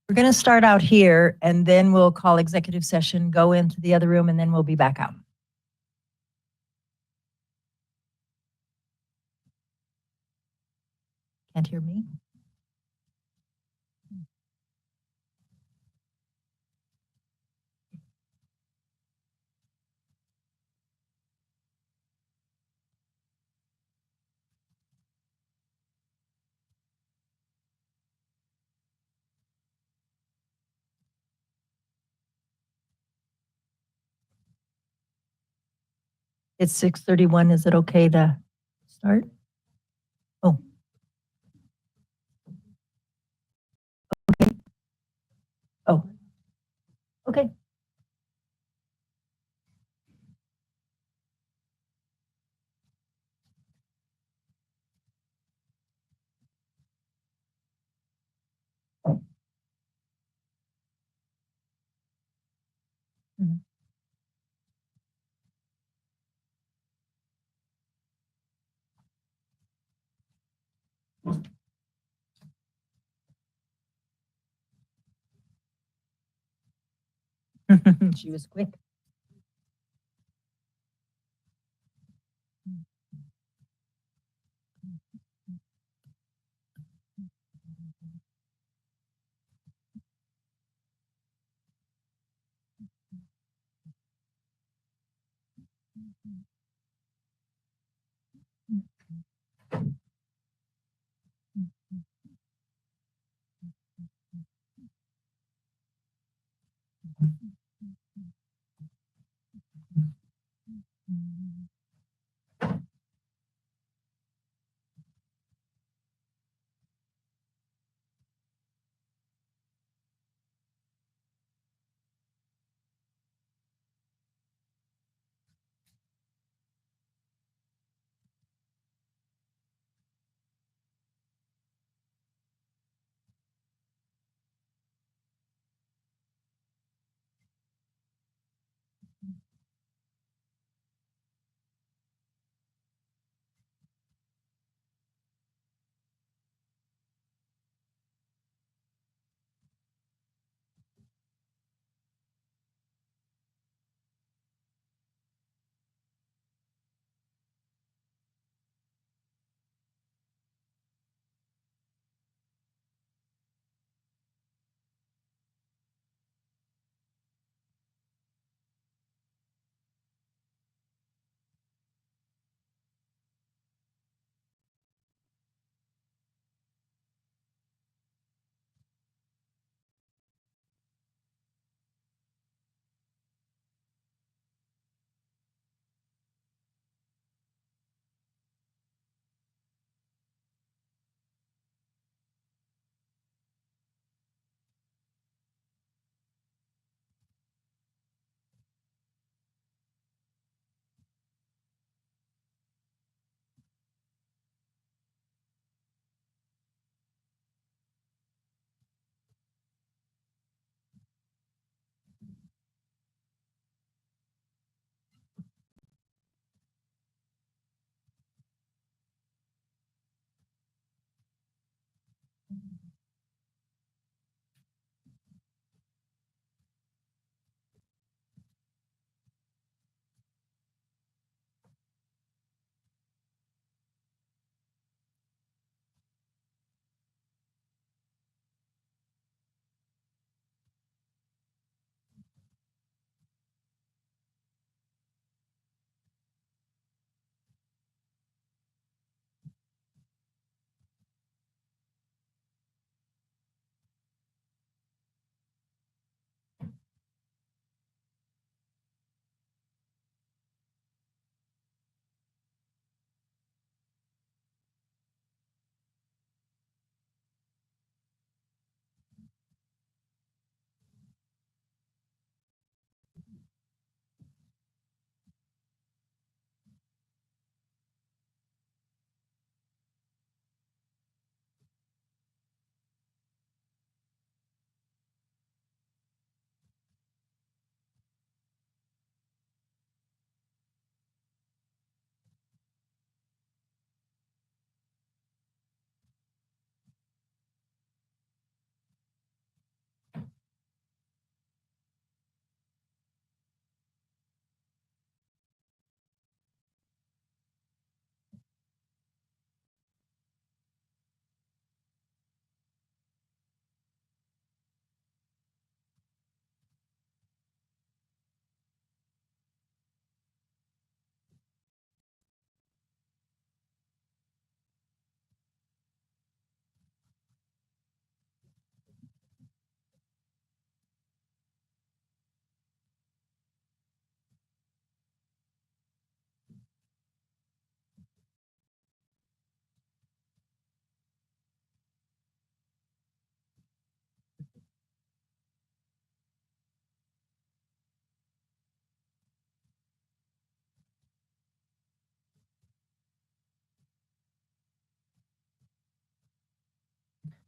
We're going to start out here, and then we'll call executive session, go into the other room, and then we'll be back out. Can't hear me? It's 6:31. Is it okay to start? Oh. Okay. Oh. Okay. Mhm. She was quick.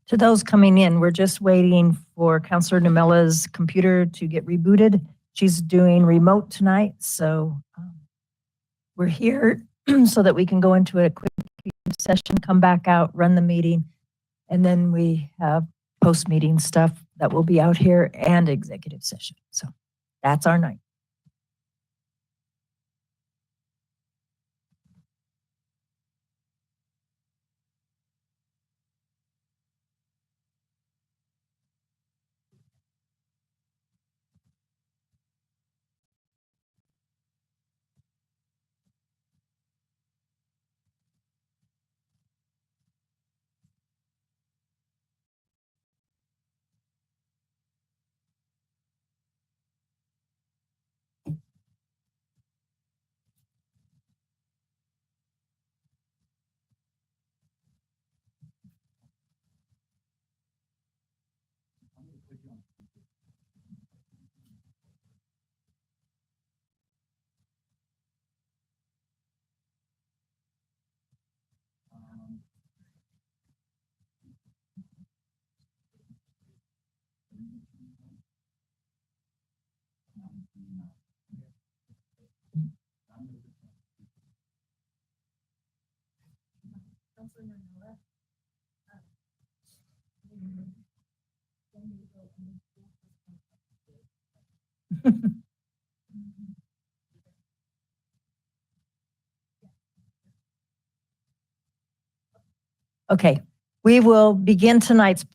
To those coming in, we're just waiting for Counselor Numella's computer to get rebooted. She's doing remote tonight, so we're here so that we can go into a quick session, come back out, run the meeting, and then we have post-meeting stuff that will be out here and executive session. So that's our night. Okay, we will begin tonight's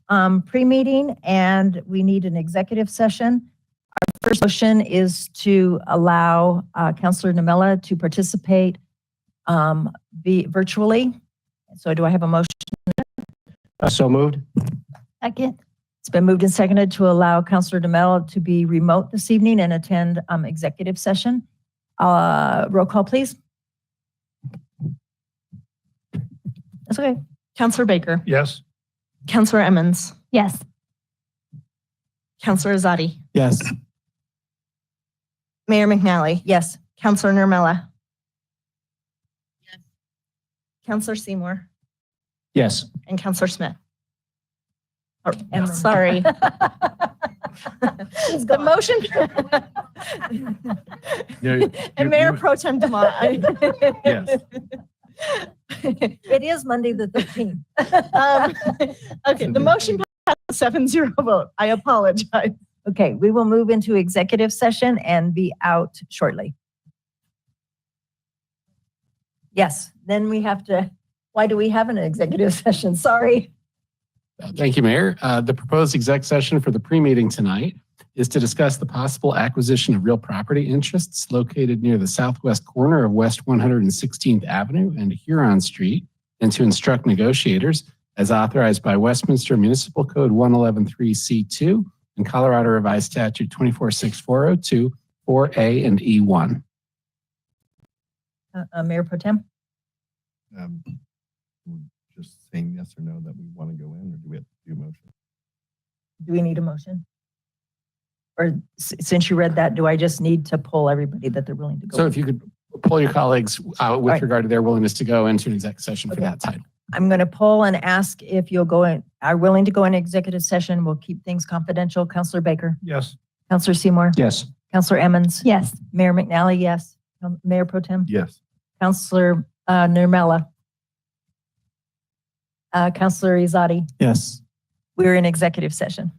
pre-meeting, and we need an executive session. Our first motion is to allow Counselor Numella to participate virtually. So do I have a motion? So moved. Second. It's been moved and seconded to allow Counselor Numella to be remote this evening and attend executive session. Roll call, please. That's okay. Counselor Baker. Yes. Counselor Emmons. Yes. Counselor Azadi. Yes. Mayor McNally. Yes. Counselor Nurmela. Yes. Counselor Seymour. Yes. And Counselor Smith. Oh, Emmons. sorry. The motion. And Mayor Pro Tem DeMont. Yes. It is Monday the 13th. Okay, the motion passed 7-0 vote. I apologize. Okay, we will move into executive session and be out shortly. Yes, then we have to, why do we have an executive session? Sorry. Thank you, Mayor. The proposed exec session for the pre-meeting tonight is to discuss the possible acquisition of real property interests located near the southwest corner of West 116th Avenue and Huron Street, and to instruct negotiators as authorized by Westminster Municipal Code 1113C2 and Colorado Revised Statute 246402, 4A and E1. Mayor Pro Tem? We're just saying yes or no that we want to go in, or do we have to do a motion? Do we need a motion? Or since you read that, do I just need to poll everybody that they're willing to go? So if you could poll your colleagues with right. regard to their willingness to go into an exec session for Okay. that title. I'm going to poll and ask if you'll go in, are willing to go in executive session. We'll keep things confidential. Counselor Baker? Yes. Counselor Seymour? Yes. Counselor Emmons? Yes. Mayor McNally, yes. Mayor Pro Tem? Yes. Counselor Nurmela? Counselor Izadi? Yes. We're in executive session.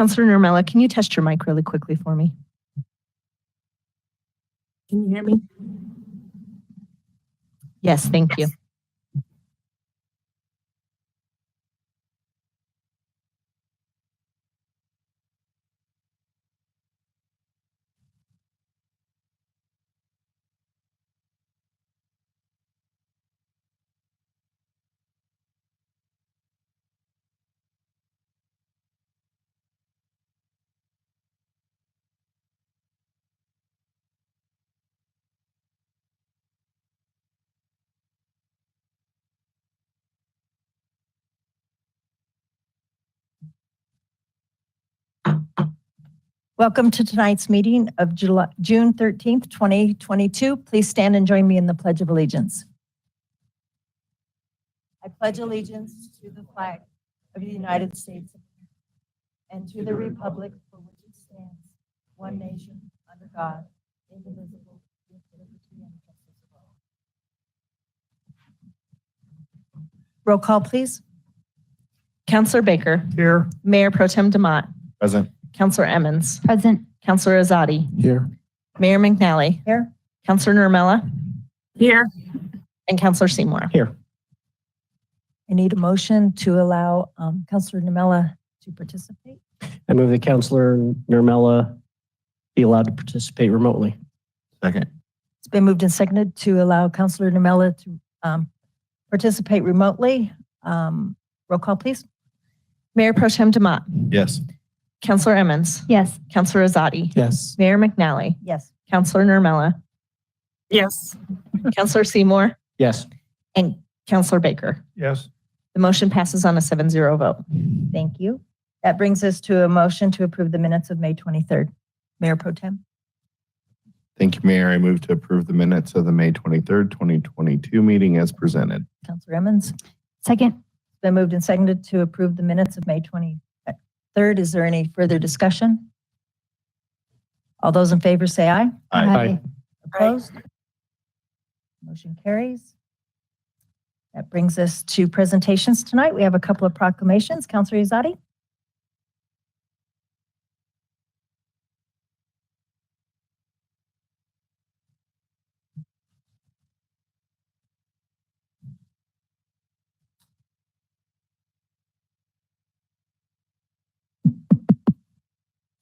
Counselor Nermella, can you test your mic really quickly for me? Can you hear me? Yes, thank you. Welcome to tonight's meeting of June 13th, 2022. Please stand and join me in the Pledge of Allegiance. I pledge allegiance to the flag of the United States of America and to the republic for which it stands, one nation, under God, indivisible, with liberty and justice for all. Roll call, please. Counselor Baker. Here. Mayor Pro Tem Demott. Present. Counselor Emmons. Present. Counselor Azadi. Here. Mayor McNally. Here. Counselor Nermella. Here. And Counselor Seymour. Here. I need a motion to allow Councilor Nemella to participate. I move that Councilor Nermella be allowed to participate remotely. Second. It's been moved and seconded to allow Councilor Nemella to participate remotely. Roll call, please. Mayor Pro Tem Demott. Yes. Counselor Emmons. Yes. Counselor Azadi. Yes. Mayor McNally. Yes. Counselor Nermella. Yes. Counselor Seymour. Yes. And Counselor Baker. Yes. The motion passes on a 7-0 vote. Thank you. That brings us to a motion to approve the minutes of May 23rd. Mayor Pro Tem. Thank you, Mayor. I move to approve the minutes of the May 23rd, 2022 meeting as presented. Councilor Emmons. Second. It's been moved and seconded to approve the minutes of May 23rd. Is there any further discussion? All those in favor say aye. Aye. Opposed? Motion carries. That brings us to presentations tonight. We have a couple of proclamations. Councilor Izadi.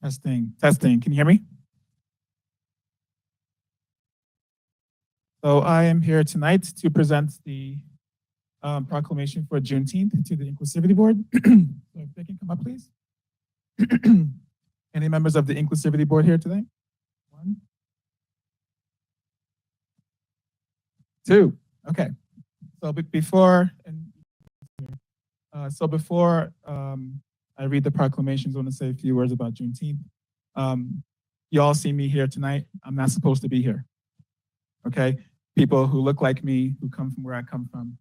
Testing, testing. Can you hear me? So I am here tonight to present the proclamation for Juneteenth to the Inclusivity Board. So if they can come up, please. Any members of the Inclusivity Board here today? 1, 2. Okay. So before I read the proclamations, I want to say a few words about Juneteenth. You all see me here tonight. I'm not supposed to be here. Okay? People who look like me, who come from where I come from,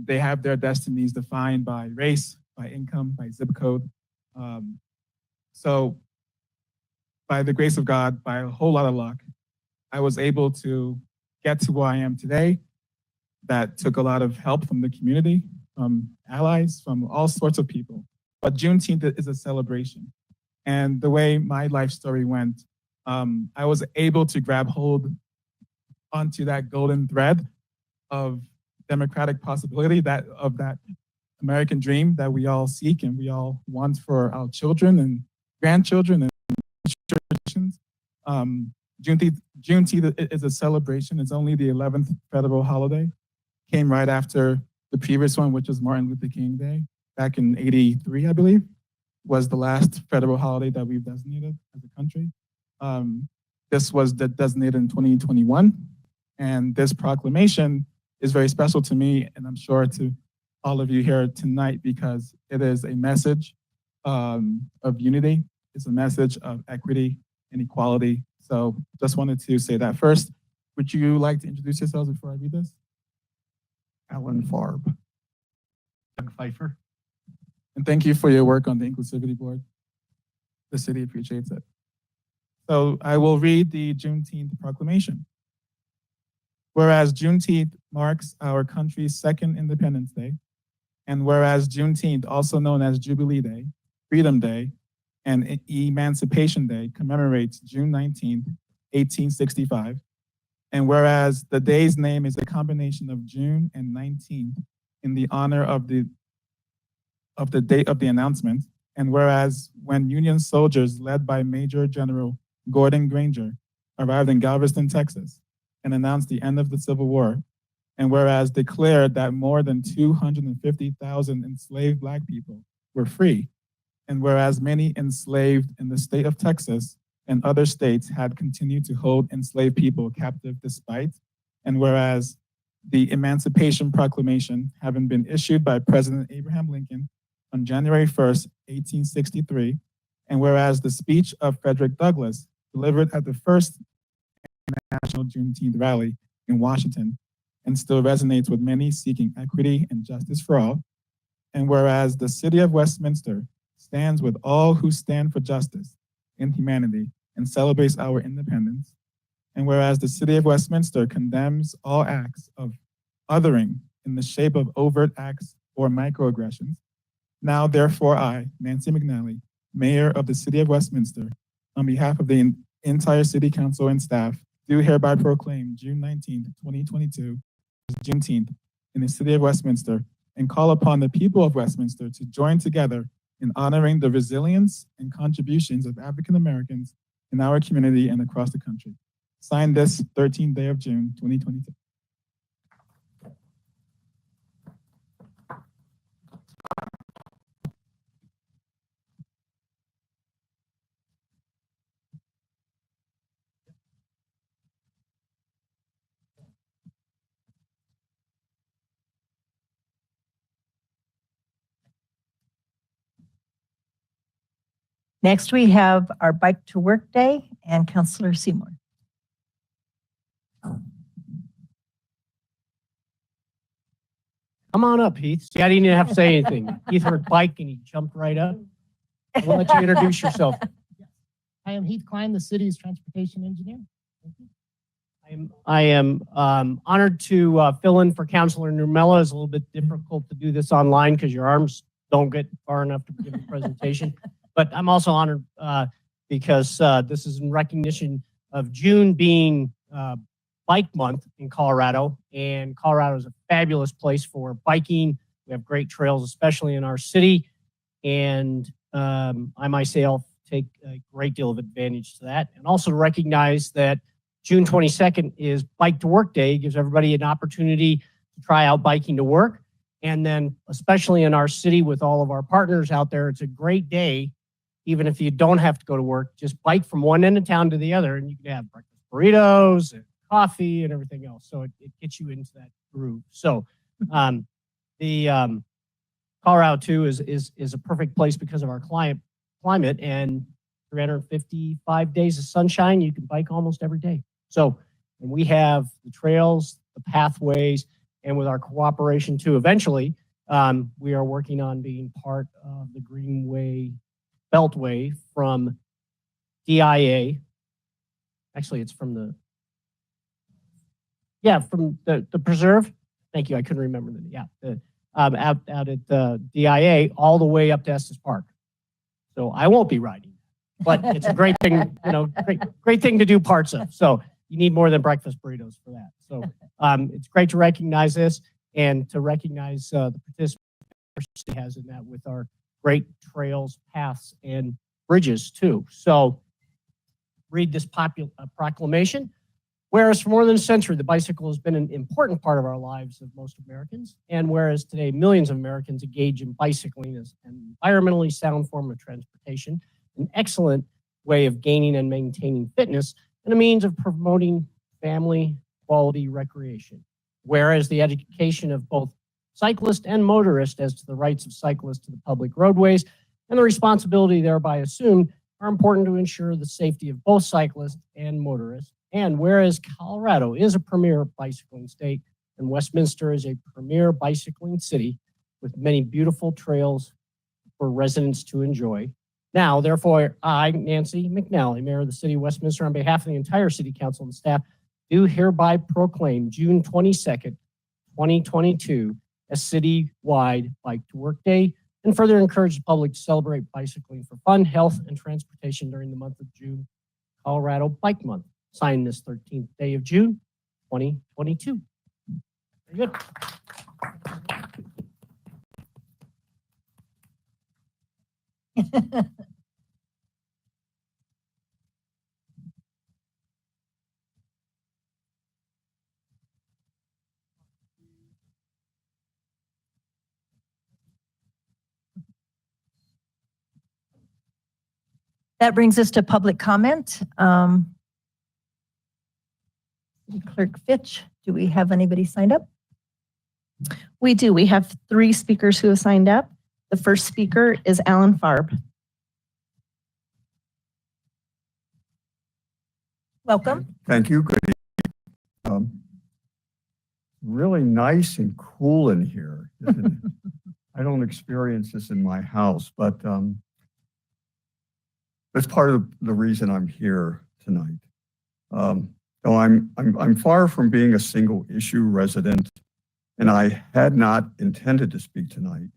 they have their destinies defined by race, by income, by zip code. So by the grace of God, by a whole lot of luck, I was able to get to where I am today. That took a lot of help from the community, from allies, from all sorts of people. But Juneteenth is a celebration. And the way my life story went, I was able to grab hold onto that golden thread of democratic possibility, of that American dream that we all seek and we all want for our children and grandchildren and generations. Juneteenth is a celebration. It's only the 11th federal holiday. Came right after the previous one, which was Martin Luther King Day. Back in '83, I believe, was the last federal holiday that we've designated as a country. This was designated in 2021, and this proclamation is very special to me, and I'm sure to all of you here tonight, because it is a message of unity. It's a message of equity and equality. So just wanted to say that first. Would you like to introduce yourselves before I read this? Alan Farb. Doug Pfeiffer. And thank you for your work on the Inclusivity Board. The city appreciates it. So I will read the Juneteenth Proclamation. Whereas Juneteenth marks our country's second Independence Day, and whereas Juneteenth, also known as Jubilee Day, Freedom Day, and Emancipation Day commemorates June 19th, 1865. And whereas the day's name is a combination of June and 19th in the honor of the date of the announcement, and whereas when Union soldiers led by Major General Gordon Granger arrived in Galveston, Texas, and announced the end of the Civil War, and whereas declared that more than 250,000 enslaved Black people were free, and whereas many enslaved in the state of Texas and other states had continued to hold enslaved people captive despite, and whereas the Emancipation Proclamation, having been issued by President Abraham Lincoln on January 1st, 1863, and whereas the speech of Frederick Douglass, delivered at the first National Juneteenth rally in Washington, and still resonates with many seeking equity and justice for all, and whereas the city of Westminster stands with all who stand for justice and humanity and celebrates our independence, and whereas the city of Westminster condemns all acts of othering in the shape of overt acts or microaggressions, now therefore I, Nancy McNally, Mayor of the City of Westminster, on behalf of the entire City Council and staff, do hereby proclaim June 19th, 2022 as Juneteenth in the City of Westminster, and call upon the people of Westminster to join together in honoring the resilience and contributions of African Americans in our community and across the country. Signed this 13th day of June, 2022. Next, we have our Bike to Work Day and Councillor Seymour. Come on up, Heath. See, I didn't even have to say anything. Heath heard bike and he jumped right up. I'll let you introduce yourself. I am Heath Klein, the city's transportation engineer. I am honored to fill in for Councilor Nurmela. It's a little bit difficult to do this online because your arms don't get far enough to give a presentation. But I'm also honored because this is in recognition of June being Bike Month in Colorado. And Colorado is a fabulous place for biking. We have great trails, especially in our city. And I myself take a great deal of advantage to that. And also to recognize that June 22nd is Bike to Work Day. It gives everybody an opportunity to try out biking to work. And then especially in our city with all of our partners out there, it's a great day. Even if you don't have to go to work, just bike from one end of town to the other, and you can have breakfast burritos and coffee and everything else. So it gets you into that groove. So the Colorado too is a perfect place because of our climate and 355 days of sunshine. You can bike almost every day. So and we have the trails, the pathways, and with our cooperation too, eventually we are working on being part of the Greenway Beltway from DIA. Actually, it's from the preserve. Thank you. I couldn't remember out at the DIA all the way up to Estes Park. So I won't be riding, but it's a great thing, great thing to do parts of. So you need more than breakfast burritos for that. So it's great to recognize this and to recognize the participants has in that with our great trails, paths, and bridges too. So read this proclamation. Whereas for more than a century, the bicycle has been an important part of our lives of most Americans, and whereas today millions of Americans engage in bicycling as an environmentally sound form of transportation, an excellent way of gaining and maintaining fitness, and a means of promoting family quality recreation. Whereas the education of both cyclists and motorists as to the rights of cyclists to the public roadways and the responsibility thereby assumed are important to ensure the safety of both cyclists and motorists. And whereas Colorado is a premier bicycling state and Westminster is a premier bicycling city with many beautiful trails for residents to enjoy. Now, therefore, I, Nancy McNally, Mayor of the City of Westminster, on behalf of the entire City Council and staff, do hereby proclaim June 22nd, 2022 a citywide Bike to Work Day and further encourage the public to celebrate bicycling for fun, health, and transportation during the month of June, Colorado Bike Month. Signed this 13th day of June, 2022. Very good. That brings us to public comment. Clerk Fitch, do we have anybody signed up? We do. We have 3 speakers who have signed up. The first speaker is Alan Farb. Welcome. Thank you. Good evening. Really nice and cool in here, isn't it? I don't experience this in my house, but that's part of the reason I'm here tonight. So I'm far from being a single issue resident, and I had not intended to speak tonight.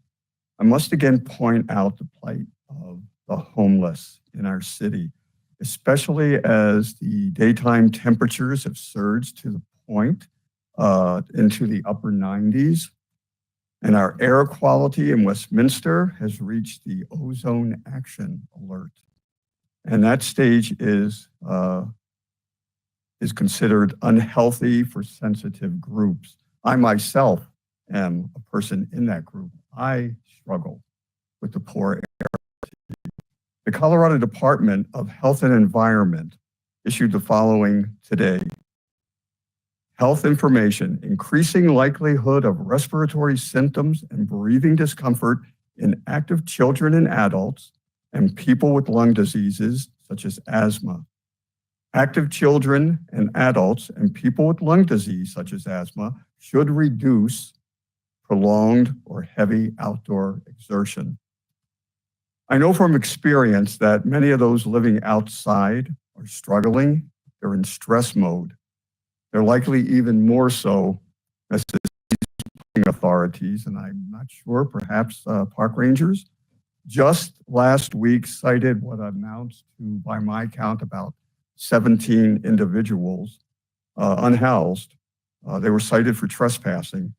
I must again point out the plight of the homeless in our city, especially as the daytime temperatures have surged to the point into the upper 90s. And our air quality in Westminster has reached the ozone action alert. And that stage is considered unhealthy for sensitive groups. I myself am a person in that group. I struggle with the poor air. The Colorado Department of Health and Environment issued the following today. Health information, increasing likelihood of respiratory symptoms and breathing discomfort in active children and adults and people with lung diseases such as asthma. Active children and adults and people with lung disease such as asthma should reduce prolonged or heavy outdoor exertion. I know from experience that many of those living outside are struggling. They're in stress mode. They're likely even more so as the authorities, and I'm not sure, perhaps park rangers, just last week cited what amounts to, by my count, about 17 individuals unhoused. They were cited for trespassing,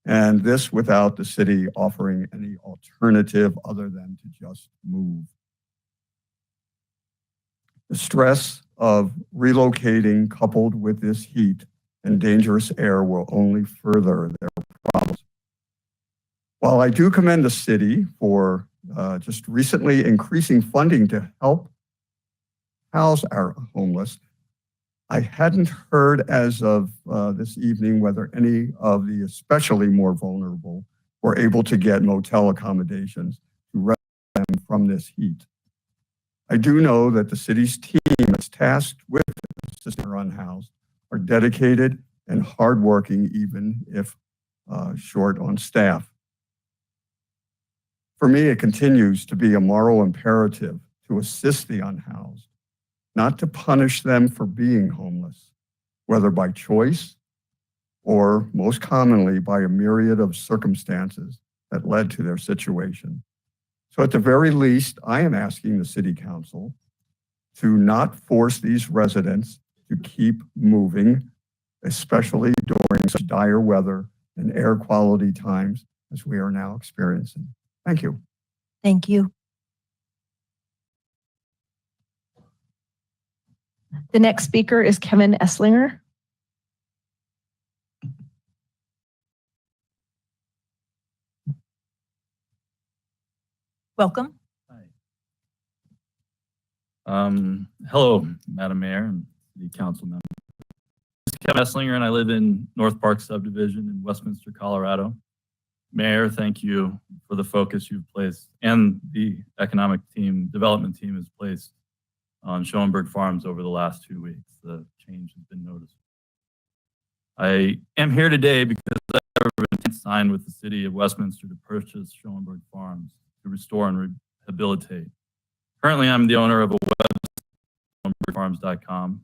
and this without the city offering any alternative other than to just move. The stress of relocating coupled with this heat and dangerous air will only further their problems. While I do commend the city for just recently increasing funding to help house our homeless, I hadn't heard as of this evening whether any of the especially more vulnerable were able to get motel accommodations to rescue them from this heat. I do know that the city's team that's tasked with assisting our unhoused are dedicated and hardworking, even if short on staff. For me, it continues to be a moral imperative to assist the unhoused, not to punish them for being homeless, whether by choice or most commonly by a myriad of circumstances that led to their situation. So at the very least, I am asking the City Council to not force these residents to keep moving, especially during such dire weather and air quality times as we are now experiencing. Thank you. Thank you. The next speaker is Kevin Esslinger. Welcome. Hello, Madam Mayor and City Council members. This is Kevin Esslinger, and I live in North Park Subdivision in Westminster, Colorado. Mayor, thank you for the focus you've placed and the economic team, development team has placed on Schoenberg Farms over the last 2 weeks. The change has been noticed. I am here today because I've been signed with the City of Westminster to purchase Schoenberg Farms to restore and rehabilitate. Currently, I'm the owner of a website, schoenbergfarms.com.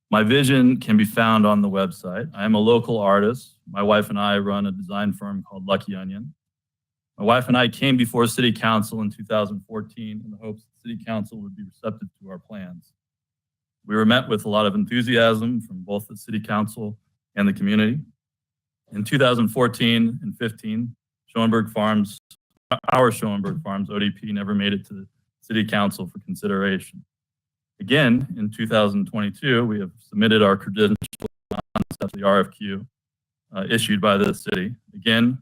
My vision can be found on the website. I am a local artist. My wife and I run a design firm called Lucky Onion. My wife and I came before City Council in 2014 in the hopes that City Council would be receptive to our plans. We were met with a lot of enthusiasm from both the City Council and the community. In 2014 and 15, our Schoenberg Farms ODP never made it to the City Council for consideration. Again, in 2022, we have submitted our credentials concept, the RFQ issued by the city. Again,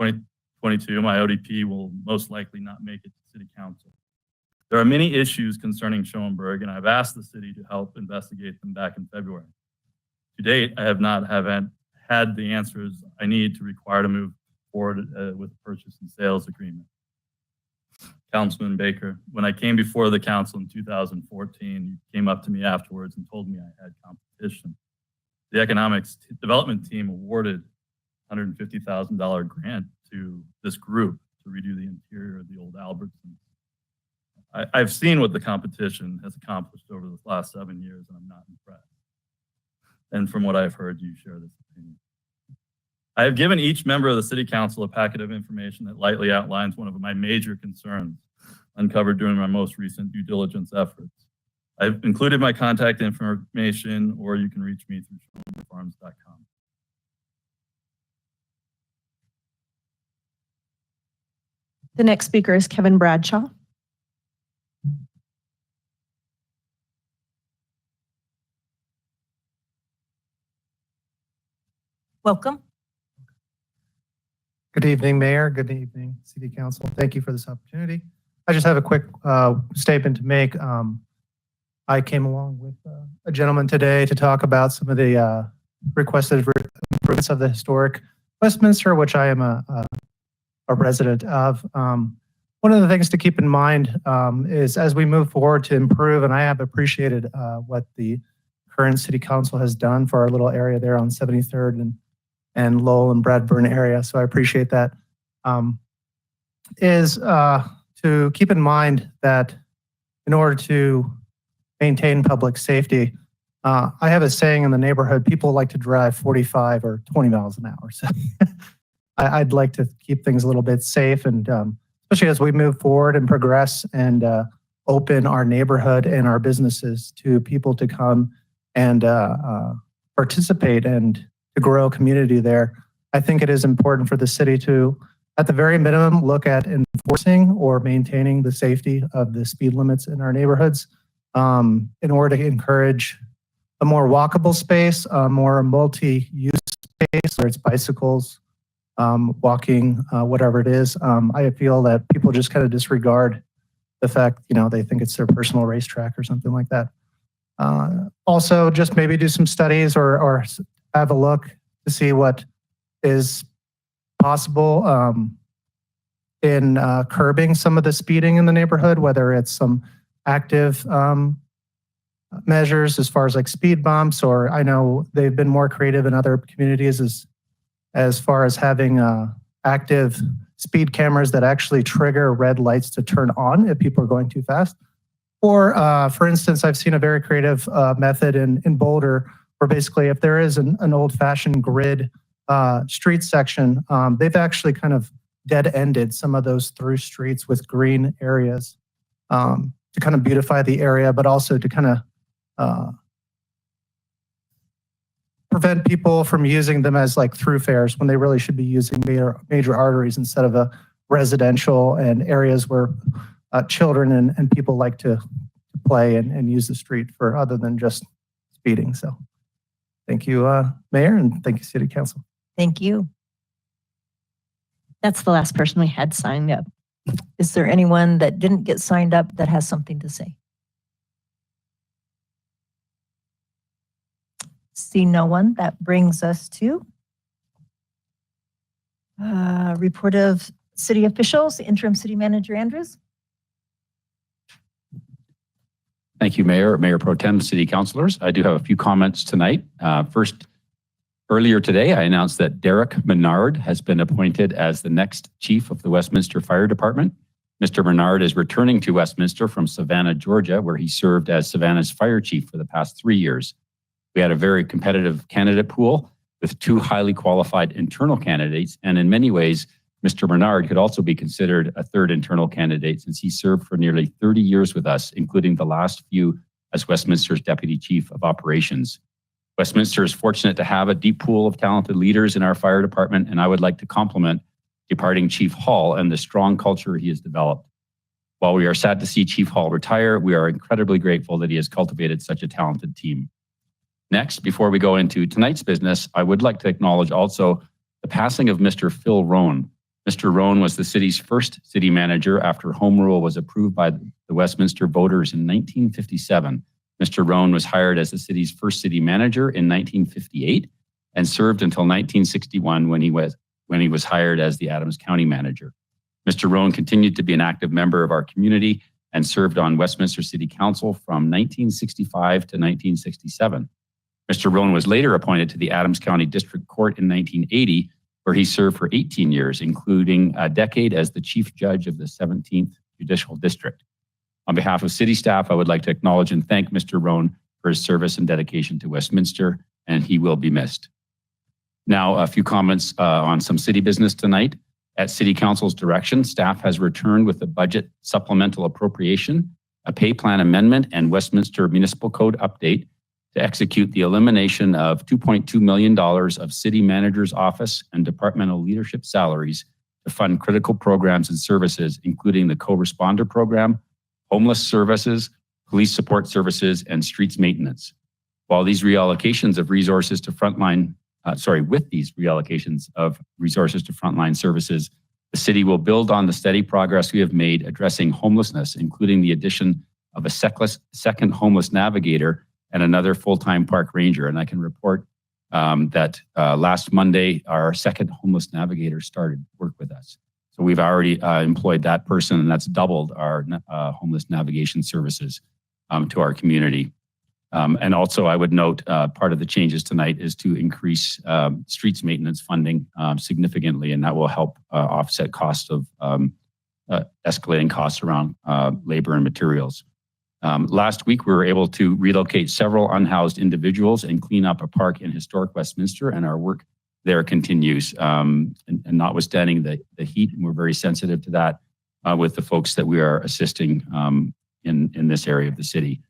2022, my ODP will most likely not make it to City Council. There are many issues concerning Schoenberg, and I've asked the city to help investigate them back in February. To date, I have not had the answers I need to require to move forward with the purchase and sales agreement. Councilman Baker, when I came before the council in 2014, you came up to me afterwards and told me I had competition. The economics development team awarded $150,000 grant to this group to redo the interior of the old Albertsons. I've seen what the competition has accomplished over the last 7 years, and I'm not impressed. And from what I've heard, you share this opinion. I have given each member of the City Council a packet of information that lightly outlines one of my major concerns uncovered during my most recent due diligence efforts. I've included my contact information, or you can reach me through schoenbergfarms.com. The next speaker is Kevin Bradshaw. Welcome. Good evening, Mayor. Good evening, City Council. Thank you for this opportunity. I just have a quick statement to make. I came along with a gentleman today to talk about some of the requested improvements of the historic Westminster, which I am a resident of. One of the things to keep in mind is as we move forward to improve, and I have appreciated what the current City Council has done for our little area there on 73rd and Lowell and Bradburn area, so I appreciate that, is to keep in mind that in order to maintain public safety, I have a saying in the neighborhood, people like to drive 45 or 20 miles an hour. So I'd like to keep things a little bit safe, and especially as we move forward and progress and open our neighborhood and our businesses to people to come and participate and to grow a community there. I think it is important for the city to, at the very minimum, look at enforcing or maintaining the safety of the speed limits in our neighborhoods in order to encourage a more walkable space, a more multi-use space, whether it's bicycles, walking, whatever it is. I feel that people just kind of disregard the fact, they think it's their personal racetrack or something like that. Also, just maybe do some studies or have a look to see what is possible in curbing some of the speeding in the neighborhood, whether it's some active measures as far as like speed bumps, or I know they've been more creative in other communities as far as having active speed cameras that actually trigger red lights to turn on if people are going too fast. Or, for instance, I've seen a very creative method in Boulder where basically if there is an old-fashioned grid street section, they've actually kind of dead-ended some of those through streets with green areas to kind of beautify the area, but also to kind of prevent people from using them as like thoroughfares when they really should be using major arteries instead of a residential and areas where children and people like to play and use the street for other than just speeding. So thank you, Mayor, and thank you, City Council. Thank you. That's the last person we had signed up. Is there anyone that didn't get signed up that has something to say? See no one. That brings us to report of city officials, interim city manager Andrews. Thank you, Mayor, Mayor Pro Tem, City Councilors. I do have a few comments tonight. First, earlier today, I announced that Derek Menard has been appointed as the next chief of the Westminster Fire Department. Mr. Menard is returning to Westminster from Savannah, Georgia, where he served as Savannah's fire chief for the past 3 years. We had a very competitive candidate pool with 2 highly qualified internal candidates, and in many ways, Mr. Bernard could also be considered a third internal candidate since he served for nearly 30 years with us, including the last few as Westminster's Deputy Chief of Operations. Westminster is fortunate to have a deep pool of talented leaders in our fire department, and I would like to compliment departing Chief Hall and the strong culture he has developed. While we are sad to see Chief Hall retire, we are incredibly grateful that he has cultivated such a talented team. Next, before we go into tonight's business, I would like to acknowledge also the passing of Mr. Phil Rohn. Mr. Rohn was the city's first city manager after Home Rule was approved by the Westminster voters in 1957. Mr. Rohn was hired as the city's first city manager in 1958 and served until 1961 when he was hired as the Adams County manager. Mr. Rohn continued to be an active member of our community and served on Westminster City Council from 1965 to 1967. Mr. Rohn was later appointed to the Adams County District Court in 1980, where he served for 18 years, including a decade as the Chief Judge of the 17th Judicial District. On behalf of city staff, I would like to acknowledge and thank Mr. Rohn for his service and dedication to Westminster, and he will be missed. Now, a few comments on some city business tonight. At City Council's direction, staff has returned with a budget supplemental appropriation, a pay plan amendment, and Westminster Municipal Code update to execute the elimination of $2.2 million of city manager's office and departmental leadership salaries to fund critical programs and services, including the co-responder program, homeless services, police support services, and streets maintenance. While these reallocations of resources to frontline services, the city will build on the steady progress we have made addressing homelessness, including the addition of a second homeless navigator and another full-time park ranger. And I can report that last Monday, our second homeless navigator started work with us. So we've already employed that person, and that's doubled our homeless navigation services to our community. And also, I would note part of the changes tonight is to increase streets maintenance funding significantly, and that will help offset costs of escalating costs around labor and materials. Last week, we were able to relocate several unhoused individuals and clean up a park in historic Westminster, and our work there continues. And notwithstanding the heat, and we're very sensitive to that with the folks that we are assisting in this area of the city.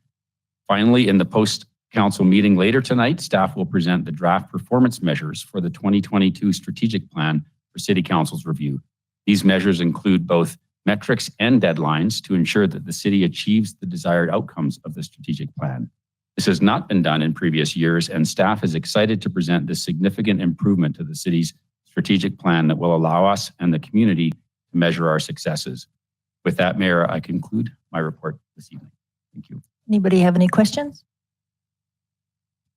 Finally, in the post-council meeting later tonight, staff will present the draft performance measures for the 2022 strategic plan for City Council's review. These measures include both metrics and deadlines to ensure that the city achieves the desired outcomes of the strategic plan. This has not been done in previous years, and staff is excited to present this significant improvement to the city's strategic plan that will allow us and the community to measure our successes. With that, Mayor, I conclude my report this evening. Thank you. Anybody have any questions?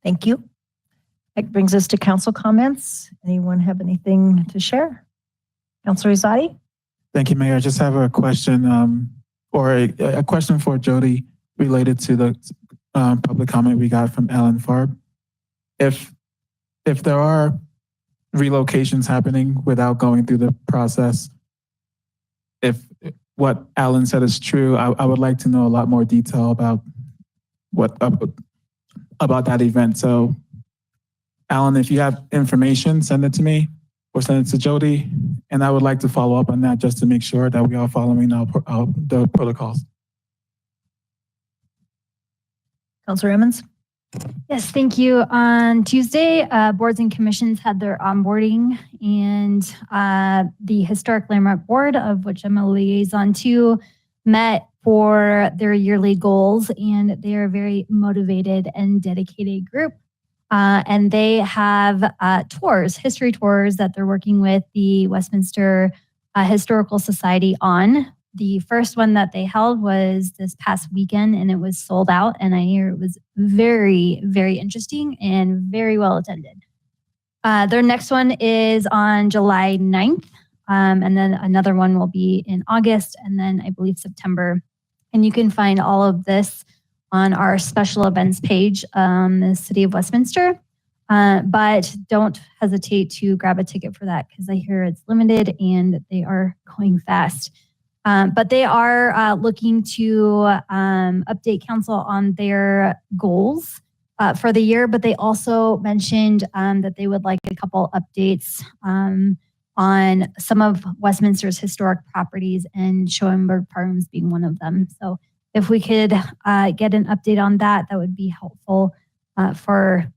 Thank you. That brings us to council comments. Anyone have anything to share? Councilor Izadi? Thank you, Mayor. I just have a question or a question for Jody related to the public comment we got from Alan Farb. If there are relocations happening without going through the process, if what Alan said is true, I would like to know a lot more detail about about that event. So, Alan, if you have information, send it to me or send it to Jody, and I would like to follow up on that just to make sure that we are following the protocols. Councilor Emmons? Yes, thank you. On Tuesday, boards and commissions had their onboarding, and the Historic Landmark Board, of which I'm a liaison to, met for their yearly goals, and they are a very motivated and dedicated group. And they have tours, history tours that they're working with the Westminster Historical Society on. The first one that they held was this past weekend, and it was sold out. And I hear it was very, very interesting and very well attended. Their next one is on July 9th. And then another one will be in August, and then I believe September. And you can find all of this on our special events page, the City of Westminster. But don't hesitate to grab a ticket for that, because I hear it's limited and they are going fast. But they are looking to update council on their goals for the year, but they also mentioned that they would like a couple updates on some of Westminster's historic properties, and Schoenberg Farms being one of them. So if we could get an update on that, that would be helpful for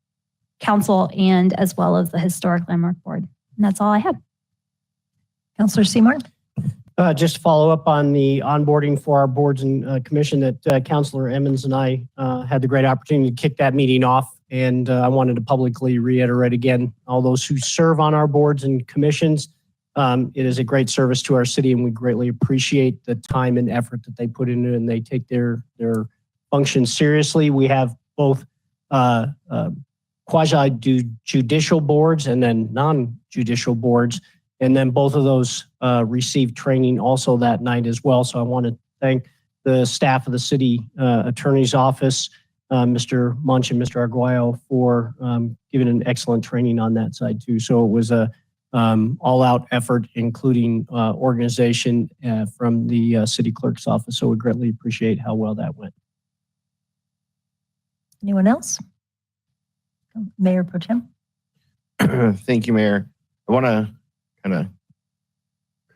council and as well as the Historic Landmark Board. And that's all I have. Counselor Seymour? Just to follow up on the onboarding for our boards and commission that Councilor Emmons and I had the great opportunity to kick that meeting off. And I wanted to publicly reiterate again, all those who serve on our boards and commissions, it is a great service to our city, and we greatly appreciate the time and effort that they put into it, and they take their functions seriously. We have both quasi-judicial boards and then non-judicial boards. And then both of those received training also that night as well. So I want to thank the staff of the city attorney's office, Mr. Munch and Mr. Arguello, for giving an excellent training on that side too. So it was a all-out effort, including organization from the city clerk's office. So we greatly appreciate how well that went. Anyone else? Mayor Pro Tem? Thank you, Mayor. I want to kind of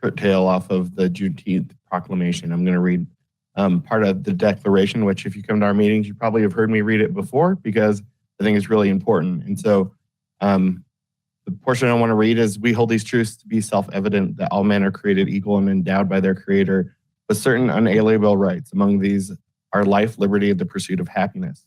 curtail off of the Juneteenth Proclamation. I'm going to read part of the declaration, which if you come to our meetings, you probably have heard me read it before because I think it's really important. And so the portion I want to read is, we hold these truths to be self-evident that all men are created equal and endowed by their Creator with certain unalienable rights. Among these are life, liberty, and the pursuit of happiness.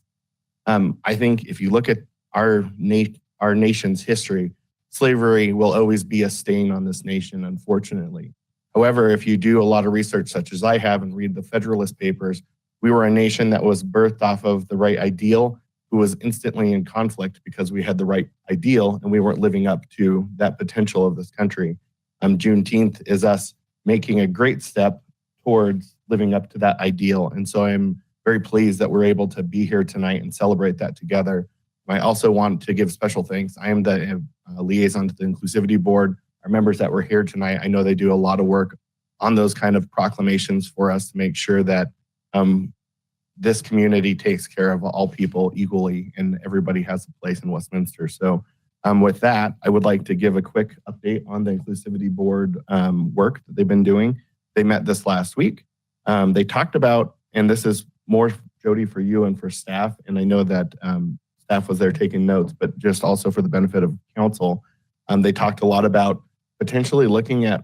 I think if you look at our nation's history, slavery will always be a stain on this nation, unfortunately. However, if you do a lot of research, such as I have, and read the Federalist Papers, we were a nation that was birthed off of the right ideal, who was instantly in conflict because we had the right ideal and we weren't living up to that potential of this country. Juneteenth is us making a great step towards living up to that ideal. And so I'm very pleased that we're able to be here tonight and celebrate that together. I also want to give special thanks. I am the liaison to the Inclusivity Board. Our members that were here tonight, I know they do a lot of work on those kind of proclamations for us to make sure that this community takes care of all people equally and everybody has a place in Westminster. So with that, I would like to give a quick update on the Inclusivity Board work that they've been doing. They met this last week. They talked about, and this is more, Jody, for you and for staff, and I know that staff was there taking notes, but just also for the benefit of council, they talked a lot about potentially looking at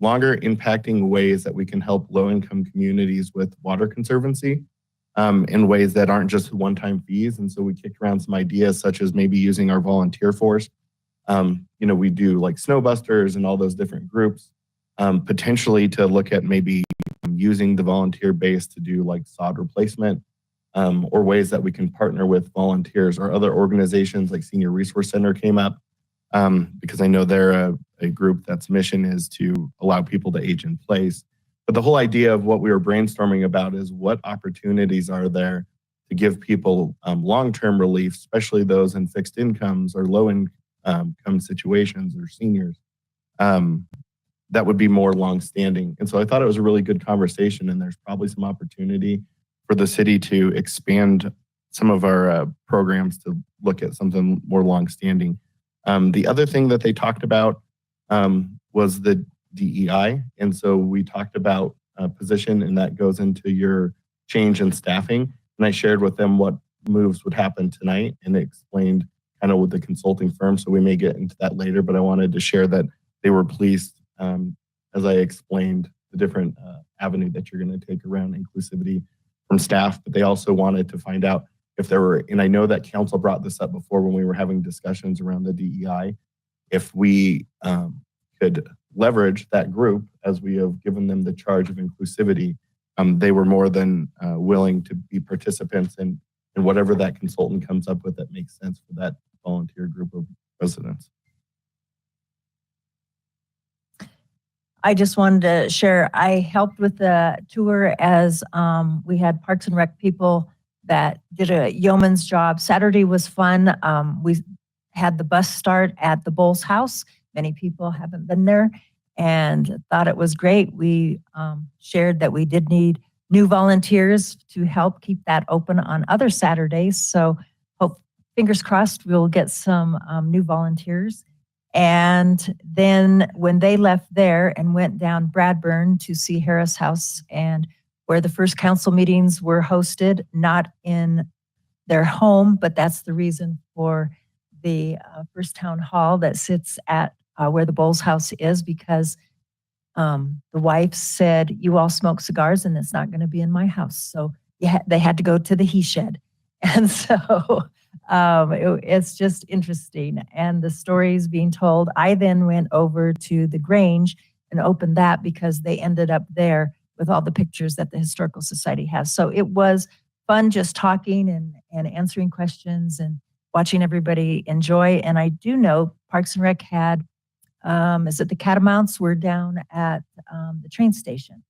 longer impacting ways that we can help low-income communities with water conservancy in ways that aren't just one-time fees. And so we kicked around some ideas such as maybe using our volunteer force. We do like snowbusters and all those different groups, potentially to look at maybe using the volunteer base to do like sod replacement, or ways that we can partner with volunteers or other organizations like Senior Resource Center came up, because I know they're a group that's mission is to allow people to age in place. But the whole idea of what we were brainstorming about is what opportunities are there to give people long-term relief, especially those in fixed incomes or low-income situations or seniors, that would be more long-standing. And so I thought it was a really good conversation, and there's probably some opportunity for the city to expand some of our programs to look at something more long-standing. The other thing that they talked about was the DEI. And so we talked about a position, and that goes into your change in staffing. And I shared with them what moves would happen tonight and explained kind of with the consulting firm. So we may get into that later, but I wanted to share that they were pleased as I explained the different avenue that you're going to take around inclusivity from staff. But they also wanted to find out if there were, and I know that council brought this up before when we were having discussions around the DEI, if we could leverage that group as we have given them the charge of inclusivity. They were more than willing to be participants in whatever that consultant comes up with that makes sense for that volunteer group of residents. I just wanted to share, I helped with the tour as we had Parks and Rec people that did a yeoman's job. Saturday was fun. We had the bus start at the Bowles House. Many people haven't been there and thought it was great. We shared that we did need new volunteers to help keep that open on other Saturdays. So fingers crossed we'll get some new volunteers. And then when they left there and went down Bradburn to see Harris House, and where the first council meetings were hosted, not in their home, but that's the reason for the first town hall that sits at where the Bowles house is, because the wife said, you all smoke cigars and it's not going to be in my house. So they had to go to the he shed. And so it's just interesting. And the stories being told, I then went over to the Grange and opened that because they ended up there with all the pictures that the Historical Society has. So it was fun just talking and answering questions and watching everybody enjoy. And I do know Parks and Rec had, is it the Catamounts were down at the train station.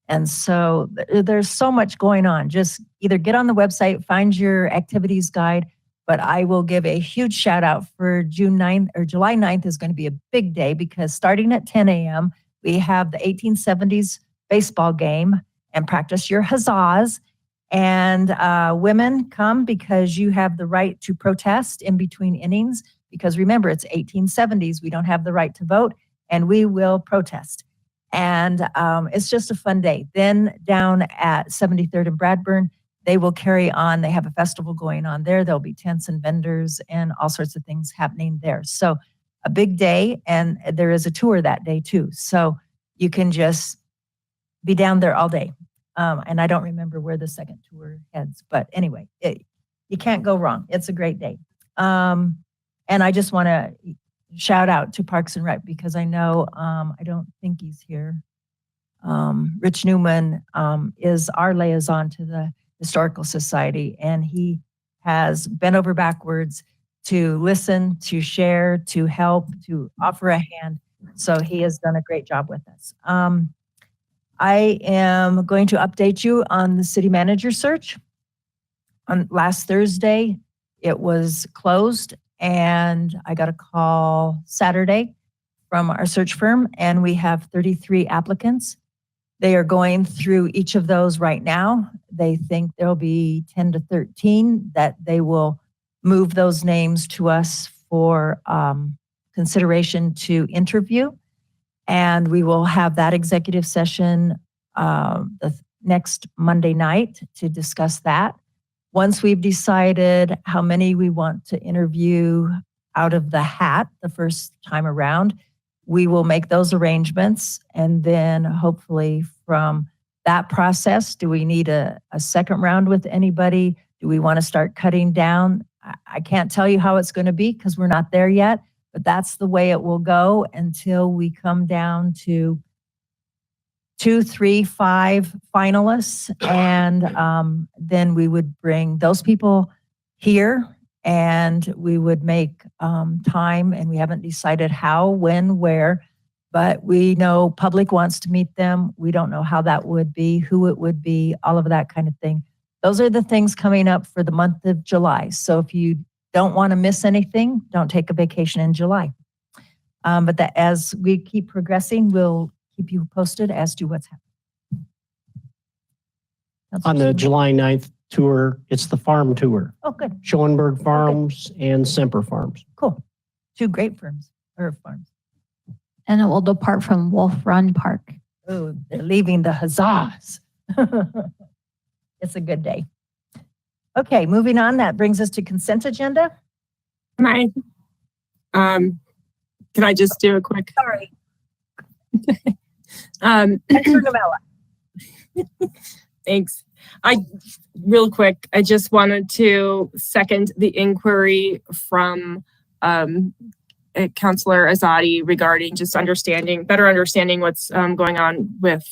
And so there's so much going on. Just either get on the website, find your activities guide, but I will give a huge shout out for June 9th or July 9th is going to be a big day because starting at 10 a.m., we have the 1870s baseball game and practice your huzzahs. And women come because you have the right to protest in between innings. Because remember, it's 1870s. We don't have the right to vote, and we will protest. And it's just a fun day. Then down at 73rd and Bradburn, they will carry on. They have a festival going on there. There'll be tents and vendors and all sorts of things happening there. So a big day, and there is a tour that day too. So you can just be down there all day. And I don't remember where the second tour heads, but anyway, you can't go wrong. It's a great day. And I just want to shout out to Parks and Rec because I know, I don't think he's here. Rich Newman is our liaison to the Historical Society, and he has bent over backwards to listen, to share, to help, to offer a hand. So he has done a great job with us. I am going to update you on the city manager search. On last Thursday, it was closed, and I got a call Saturday from our search firm, and we have 33 applicants. They are going through each of those right now. They think there'll be 10 to 13 that they will move those names to us for consideration to interview. And we will have that executive session the next Monday night to discuss that. Once we've decided how many we want to interview out of the hat the first time around, we will make those arrangements. And then hopefully from that process, do we need a second round with anybody? Do we want to start cutting down? I can't tell you how it's going to be because we're not there yet, but that's the way it will go until we come down to 2, 3, 5 finalists. And then we would bring those people here and we would make time, and we haven't decided how, when, where, but we know public wants to meet them. We don't know how that would be, who it would be, all of that kind of thing. Those are the things coming up for the month of July. So if you don't want to miss anything, don't take a vacation in July. But that as we keep progressing, we'll keep you posted as to what's happening. On the July 9th tour, it's the farm tour. Oh, good. Schoenberg Farms and Semper Farms. Cool. 2 great firms or farms. And it will depart from Wolf Run Park. Oh, they're leaving the huzzahs. It's a good day. Okay, moving on. That brings us to consent agenda. Can I just do a quick? Sorry. Extra Novella. Thanks. Real quick, I just wanted to second the inquiry from Councilor Azadi regarding just better understanding what's going on with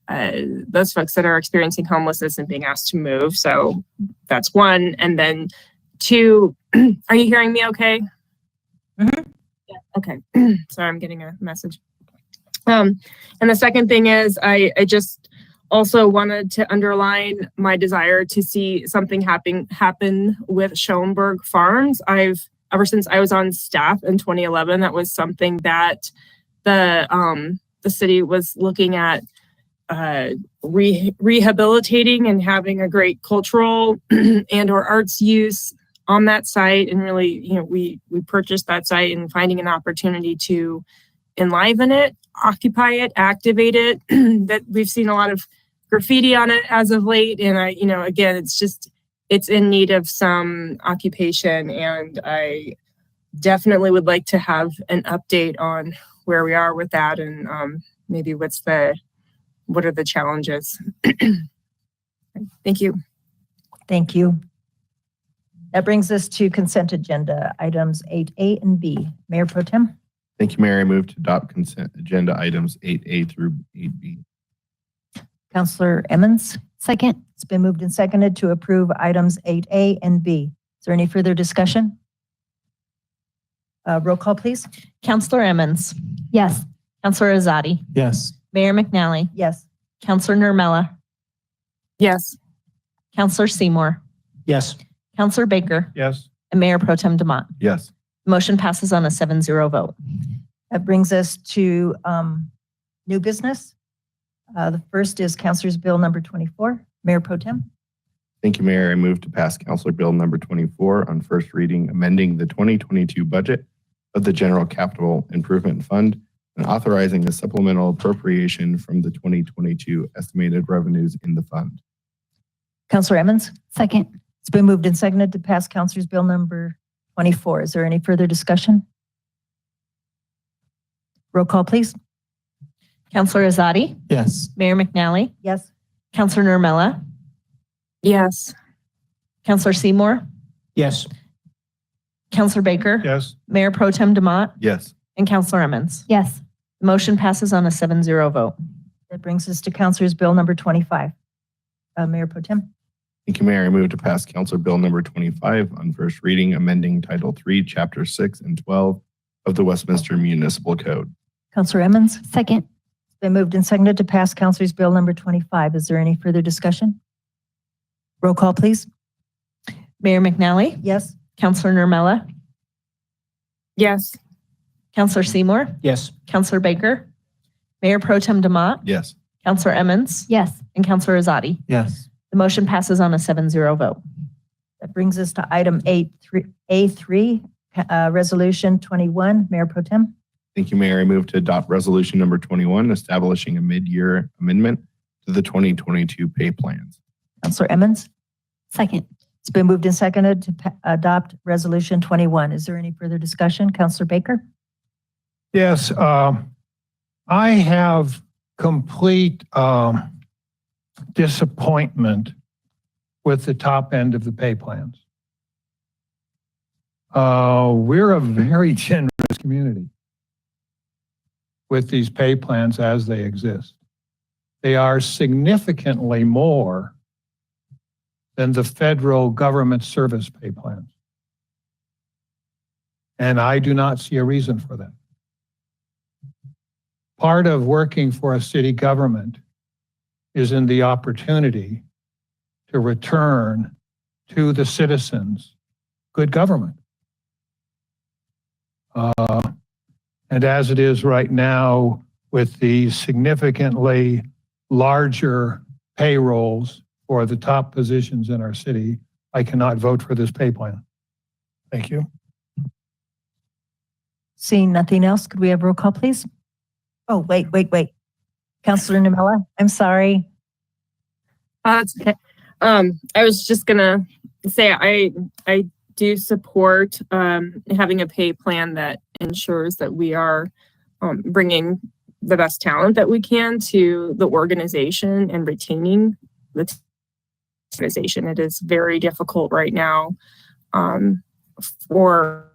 those folks that are experiencing homelessness and being asked to move. So that's one. And then 2, are you hearing me okay? Mm-hmm. Yeah, okay. Sorry, I'm getting a message. And the second thing is I just also wanted to underline my desire to see something happen with Schoenberg Farms. Ever since I was on staff in 2011, that was something that the city was looking at rehabilitating and having a great cultural and or arts use on that site, and really, we purchased that site and finding an opportunity to enliven it, occupy it, activate it. That we've seen a lot of graffiti on it as of late, and again, it's in need of some occupation, and I definitely would like to have an update on where we are with that, and maybe what are the challenges. Thank you. Thank you. That brings us to consent agenda items 8A and B. Mayor Pro Tem. Thank you, Mayor. I move to adopt consent agenda items 8A through 8B. Councillor Emmons. Second. It's been moved and seconded to approve items 8A and B. Is there any further discussion? Roll call, please. Counselor Emmons, Yes. Counselor Azadi, Yes. Mayor McNally, Yes. Counselor Nurmela, Yes. Counselor Seymour, Yes. Counselor Baker, Yes. and Mayor Pro Tem Demott. Yes. Motion passes on a 7-0 vote. That brings us to new business. The first is Councilor's Bill number 24. Mayor Pro Tem. Thank you, Mayor. I move to pass Councilor Bill number 24 on first reading, amending the 2022 budget of the General Capital Improvement Fund and authorizing a supplemental appropriation from the 2022 estimated revenues in the fund. Councilor Emmons. Second. It's been moved and seconded to pass Councilor's Bill number 24. Is there any further discussion? Roll call, please. Counselor Azadi, Yes. Mayor McNally, Yes. Counselor Nurmela, Yes. Counselor Seymour, Yes. Counselor Baker, Yes. Mayor Pro Tem Demott, Yes. and Counselor Emmons. Yes. Motion passes on a 7-0 vote. That brings us to Councilor's Bill number 25. Mayor Pro Tem. Thank you, Mayor. I move to pass Councilor Bill number 25 on first reading, amending Title 3, Chapter 6 and 12 of the Westminster Municipal Code. Councilor Emmons. Second. It's been moved and seconded to pass Councilor's Bill number 25. Is there any further discussion? Roll call, please. Mayor McNally, Yes. Counselor Nurmela, Yes. Counselor Seymour, Yes. Counselor Baker, Mayor Pro Tem Demott, Yes. Counselor Emmons, Yes. and Counselor Azadi. Yes. The motion passes on a 7-0 vote. That brings us to item A3, Resolution 21. Mayor Pro Tem. Thank you, Mayor. I move to adopt resolution number 21, establishing a mid-year amendment to the 2022 pay plans. Councilor Emmons. Second. It's been moved and seconded to adopt Resolution 21. Is there any further discussion? Councilor Baker. Yes, I have complete disappointment with the top end of the pay plans. We're a very generous community with these pay plans as they exist. They are significantly more than the federal government service pay plans. And I do not see a reason for that. Part of working for a city government is in the opportunity to return to the citizens good government. And as it is right now, with the significantly larger payrolls for the top positions in our city, I cannot vote for this pay plan. Thank you. Seeing nothing else, could we have roll call, please? Oh, wait. Councilor Nurmela, I'm sorry. That's okay. I was just gonna say I do support having a pay plan that ensures that we are bringing the best talent that we can to the organization and retaining the organization. It is very difficult right now for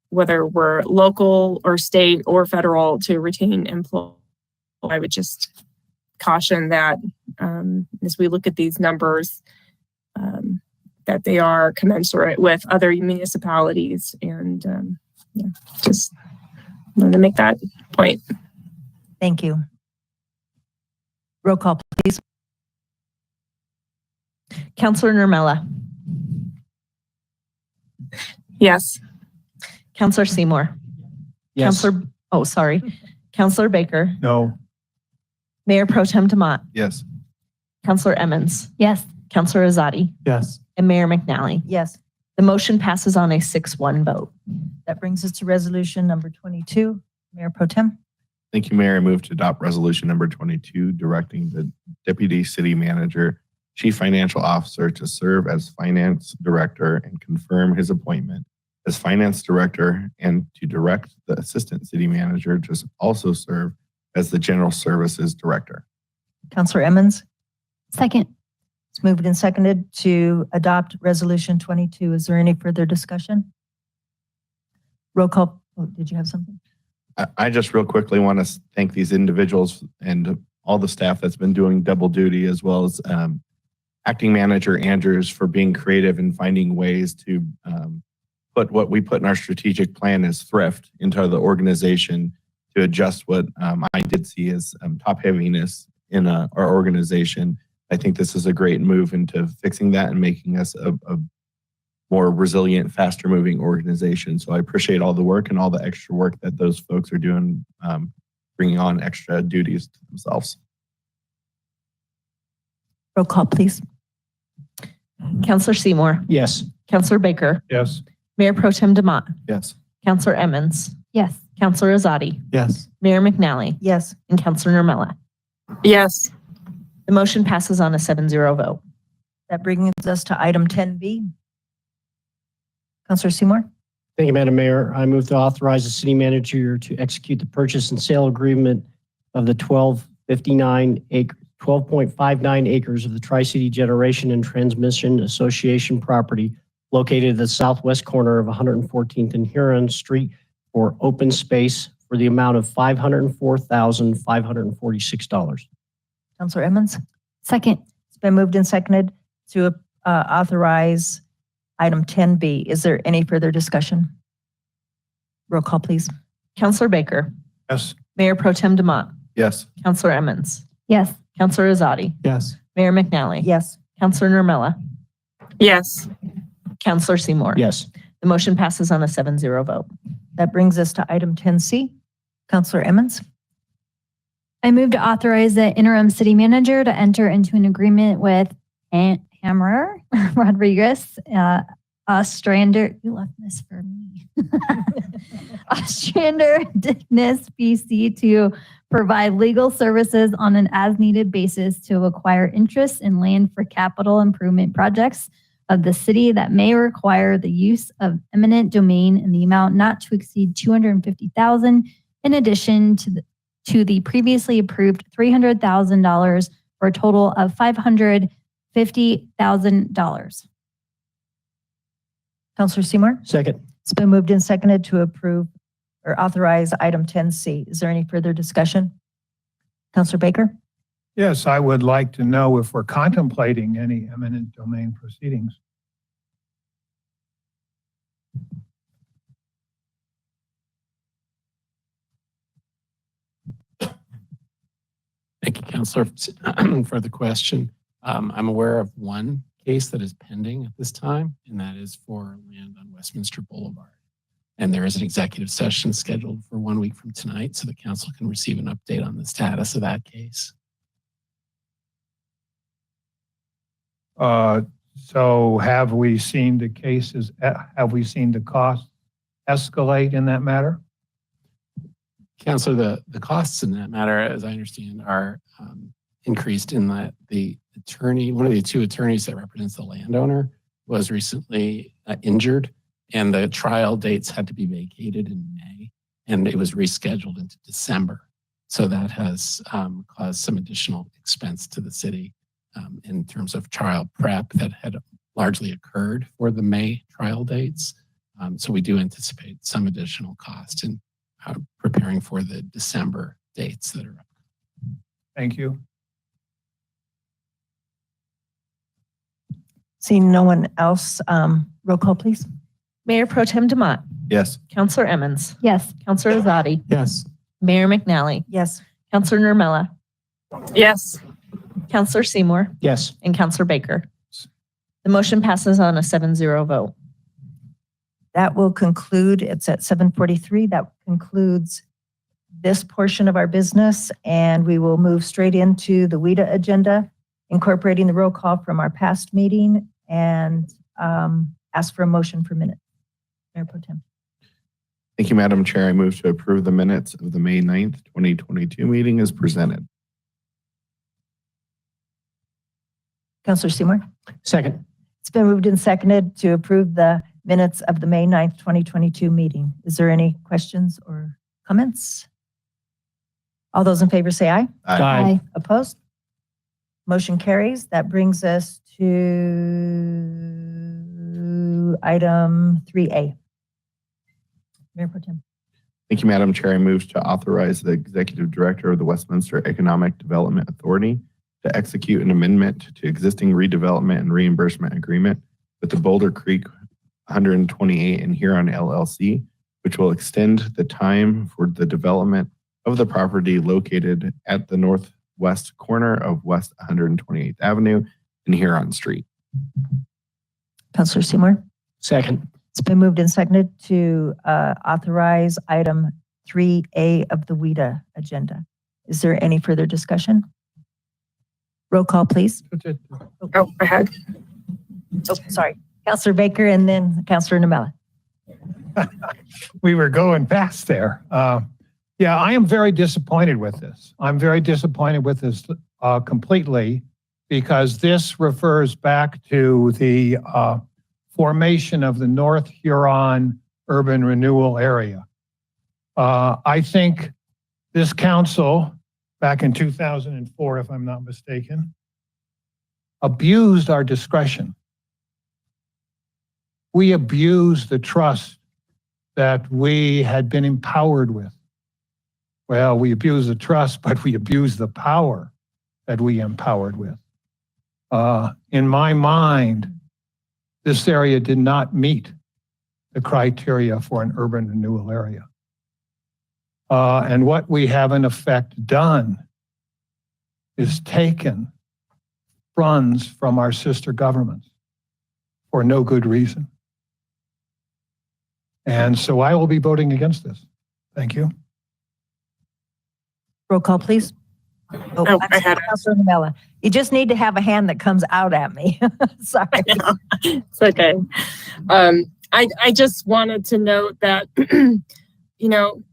whether we're local or state or federal to retain employees. I would just caution that as we look at these numbers, that they are commensurate with other municipalities, and just wanted to make that point. Thank you. Roll call, please. Counselor Nurmela, Yes. Counselor Seymour, Yes. Counselor Baker, No. Mayor Pro Tem Demott, Yes. Counselor Emmons, Yes. Counselor Azadi, Yes. and Mayor McNally. Yes. The motion passes on a 6-1 vote. That brings us to resolution number 22. Mayor Pro Tem. Thank you, Mayor. I move to adopt resolution number 22, directing the Deputy City Manager, Chief Financial Officer to serve as Finance Director and confirm his appointment as Finance Director, and to direct the Assistant City Manager to also serve as the General Services Director. Counselor Emmons. Second. It's moved and seconded to adopt resolution 22. Is there any further discussion? Roll call. Oh, did you have something? I just real quickly want to thank these individuals and all the staff that's been doing double duty, as well as Acting Manager Andrews for being creative and finding ways to put what we put in our strategic plan as thrift into the organization to adjust what I did see as top heaviness in our organization. I think this is a great move into fixing that and making us a more resilient, faster moving organization. So I appreciate all the work and all the extra work that those folks are doing, bringing on extra duties to themselves. Roll call, please. Counselor Seymour. Yes. Counselor Baker. Yes. Mayor Pro Tem Demott. Yes. Counselor Emmons. Yes. Counselor Azadi. Yes. Mayor McNally. Yes. And Counselor Nermella. Yes. The motion passes on a 7-0 vote. That brings us to item 10B. Counselor Seymour. Thank you, Madam Mayor. I move to authorize the city manager to execute the purchase and sale agreement of the 12.59 acres of the Tri-City Generation and Transmission Association property located at the southwest corner of 114th and Huron Street for open space for the amount of $504,546. Counselor Emmons. Second. It's been moved and seconded to authorize item 10B. Is there any further discussion? Roll call, please. Counselor Baker. Yes. Mayor Pro Tem Demott. Yes. Counselor Emmons. Yes. Counselor Azadi. Yes. Mayor McNally. Yes. Counselor Nermella. Yes. Counselor Seymour. Yes. The motion passes on a 7-0 vote. That brings us to item 10C. Counselor Emmons. I move to authorize the interim city manager to enter into an agreement with Hammerer Rodriguez, Ostrander. You left this for me. Ostrander Dignus PC to provide legal services on an as-needed basis to acquire interest in land for capital improvement projects of the city that may require the use of eminent domain in the amount not to exceed $250,000, in addition to the previously approved $300,000 for a total of $550,000. Counselor Seymour. Second. It's been moved and seconded to approve or authorize item 10C. Is there any further discussion? Counselor Baker. Yes, I would like to know if we're contemplating any eminent domain proceedings. Thank you, Counselor, for the question. I'm aware of one case that is pending at this time, and that is for land on Westminster Boulevard. And there is an executive session scheduled for 1 week from tonight, so the council can receive an update on the status of that case. So have we seen the cases, have we seen the costs escalate in that matter? Councilor, the costs in that matter, as I understand, are increased in that the attorney, one of the two attorneys that represents the landowner, was recently injured, and the trial dates had to be vacated in May, and it was rescheduled into December. So that has caused some additional expense to the city in terms of trial prep that had largely occurred for the May trial dates. So we do anticipate some additional cost in preparing for the December dates that are up. Thank you. Seeing no one else, roll call, please. Mayor Pro Tem Demott. Yes. Counselor Emmons. Yes. Counselor Azadi. Yes. Mayor McNally. Yes. Counselor Nermella. Yes. Counselor Seymour. Yes. And Counselor Baker. The motion passes on a 7-0 vote. That will conclude, it's at 7:43. That concludes this portion of our business, and we will move straight into the WIDA agenda, incorporating the roll call from our past meeting. And ask for a motion for minutes. Mayor Pro Tem. Thank you, Madam Chair. I move to approve the minutes of the May 9th, 2022 meeting as presented. Councillor Seymour. Second. It's been moved and seconded to approve the minutes of the May 9th, 2022 meeting. Is there any questions or comments? All those in favor say aye. Aye. Opposed? Motion carries. That brings us to item 3A. Mayor Pro Tem. Thank you, Madam Chair. I move to authorize the Executive Director of the Westminster Economic Development Authority to execute an amendment to existing redevelopment and reimbursement agreement with the Boulder Creek 128 and Huron LLC, which will extend the time for the development of the property located at the northwest corner of West 128th Avenue and Huron Street. Councillor Seymour. Second. It's been moved and seconded to authorize item 3A of the WIDA agenda. Is there any further discussion? Roll call, please. Oh, I had. Oh, sorry. Councillor Baker and then Councillor Namela. We were going fast there. Yeah, I am very disappointed with this. I'm very disappointed with this completely because this refers back to the formation of the North Huron Urban Renewal Area. I think this council, back in 2004, if I'm not mistaken, abused our discretion. We abused the trust that we had been empowered with. Well, we abused the trust, but we abused the power that we empowered with. In my mind, this area did not meet the criteria for an urban renewal area. And what we have in effect done is taken funds from our sister governments for no good reason. And so I will be voting against this. Thank you. Roll call, please. Oh, I had it. Councillor Namela. You just need to have a hand that comes out at me. Sorry. It's okay. I just wanted to note that, you know,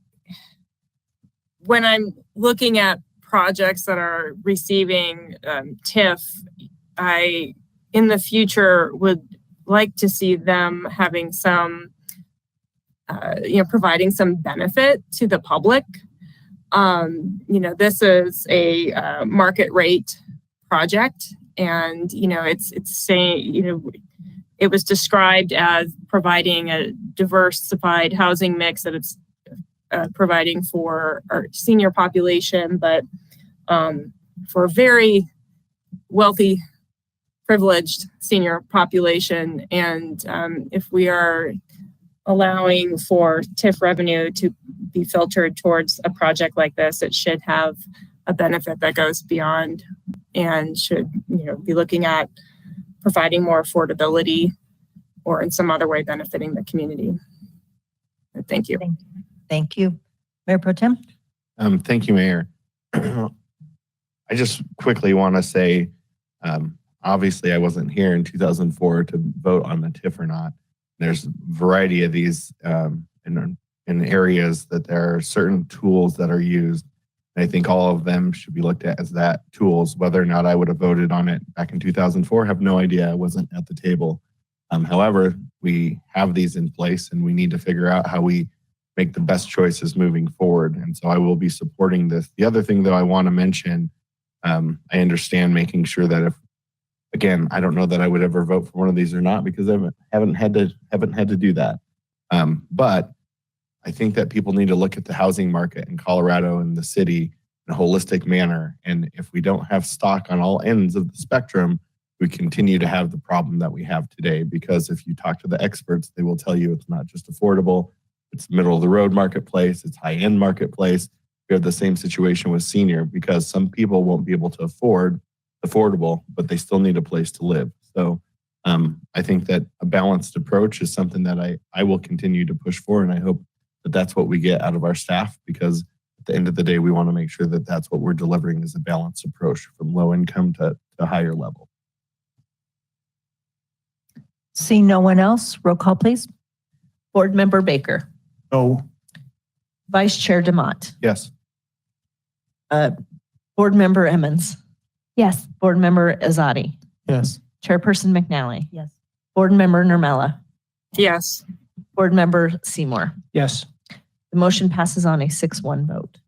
when I'm looking at projects that are receiving TIF, I, in the future, would like to see them having some, providing some benefit to the public. This is a market rate project, and it's saying, it was described as providing a diversified housing mix that it's providing for our senior population, but for a very wealthy, privileged senior population. And if we are allowing for TIF revenue to be filtered towards a project like this, it should have a benefit that goes beyond and should be looking at providing more affordability or in some other way benefiting the community. Thank you. Thank you. Mayor Pro Tem? Thank you, Mayor. I just quickly want to say, obviously I wasn't here in 2004 to vote on the TIF or not. There's a variety of these in areas that there are certain tools that are used. And I think all of them should be looked at as that tools. Whether or not I would have voted on it back in 2004, I have no idea. I wasn't at the table. However, we have these in place and we need to figure out how we make the best choices moving forward. And so I will be supporting this. The other thing, though, I want to mention, I understand making sure that if, again, I don't know that I would ever vote for one of these or not because I haven't had to do that. But I think that people need to look at the housing market in Colorado and the city in a holistic manner. And if we don't have stock on all ends of the spectrum, we continue to have the problem that we have today. Because if you talk to the experts, they will tell you it's not just affordable, it's middle of the road marketplace, it's high end marketplace. We have the same situation with senior because some people won't be able to afford affordable, but they still need a place to live. So I think that a balanced approach is something that I will continue to push for. And I hope that that's what we get out of our staff, because at the end of the day, we want to make sure that that's what we're delivering is a balanced approach from low income to higher level. See no one else, roll call, please. Board Member Baker, No. Vice Chair Demott, Yes. Board Member Emmons, Yes. Board Member Azadi, Yes. Chairperson McNally, Yes. Board Member Nirmela, Yes. Board Member Seymour. Yes. The motion passes on a 6-1 vote.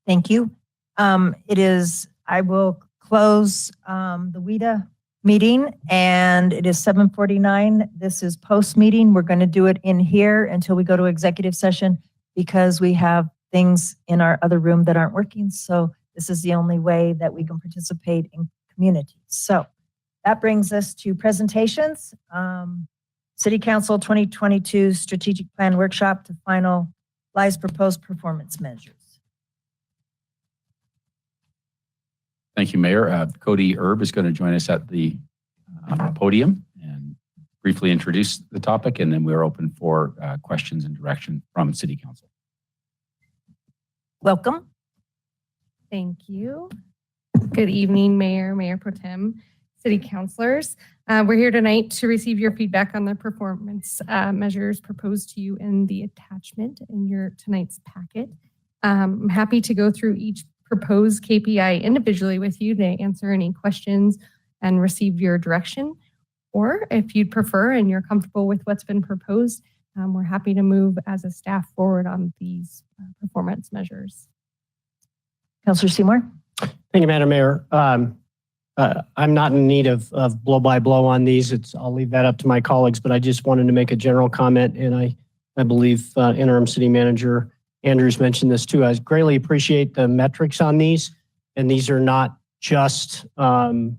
Thank you. I will close the WIDA meeting, and it is 7:49. This is post-meeting. We're going to do it in here until we go to executive session because we have things in our other room that aren't working. So this is the only way that we can participate in community. So that brings us to presentations. City Council 2022 Strategic Plan Workshop to finalize proposed performance measures. Thank you, Mayor. Cody Erb is going to join us at the podium and briefly introduce the topic, and then we're open for questions and direction from City Council. Welcome. Thank you. Good evening, Mayor, Mayor Pro Tem, City Councilors. We're here tonight to receive your feedback on the performance measures proposed to you in the attachment in your tonight's packet. I'm happy to go through each proposed KPI individually with you to answer any questions and receive your direction. Or if you'd prefer and you're comfortable with what's been proposed, we're happy to move as a staff forward on these performance measures. Councilor Seymour. Thank you, Madam Mayor. I'm not in need of blow by blow on these. I'll leave that up to my colleagues, but I just wanted to make a general comment, and I believe Interim City Manager Andrews mentioned this too. I greatly appreciate the metrics on these, and these are not just in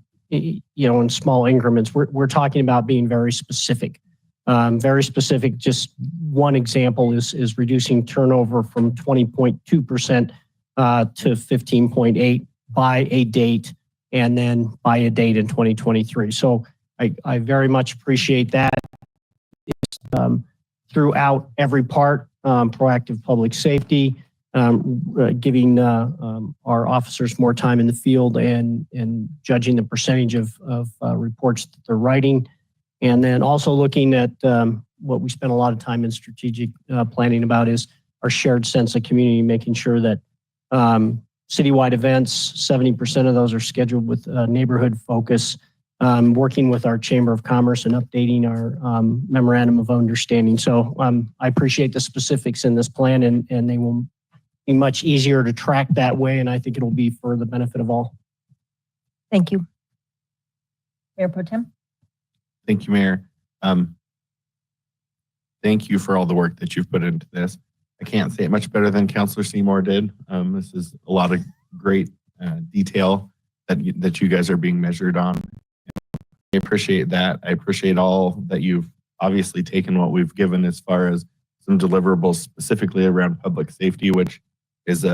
small increments. We're talking about being very specific. Very specific. Just one example is reducing turnover from 20.2% to 15.8 by a date, and then by a date in 2023. So I very much appreciate that. It's throughout every part. Proactive public safety, giving our officers more time in the field and judging the percentage of reports that they're writing. And then also looking at what we spend a lot of time in strategic planning about is our shared sense of community, making sure that citywide events, 70% of those are scheduled with neighborhood focus, working with our Chamber of Commerce and updating our memorandum of understanding. So I appreciate the specifics in this plan, and they will be much easier to track that way, and I think it'll be for the benefit of all. Thank you. Mayor Pro Tem. Thank you, Mayor. Thank you for all the work that you've put into this. I can't say it much better than Councilor Seymour did. This is a lot of great detail that you guys are being measured on. I appreciate that. I appreciate all that you've obviously taken what we've given as far as some deliverables specifically around public safety, which is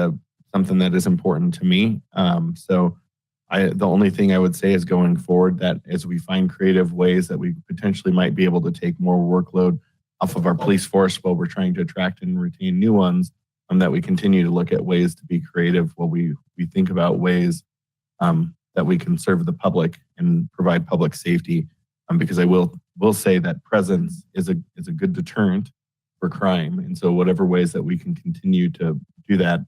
something that is important to me. So the only thing I would say is going forward that as we find creative ways that we potentially might be able to take more workload off of our police force while we're trying to attract and retain new ones, that we continue to look at ways to be creative while we think about ways that we can serve the public and provide public safety. Because I will say that presence is a good deterrent for crime. And so whatever ways that we can continue to do that,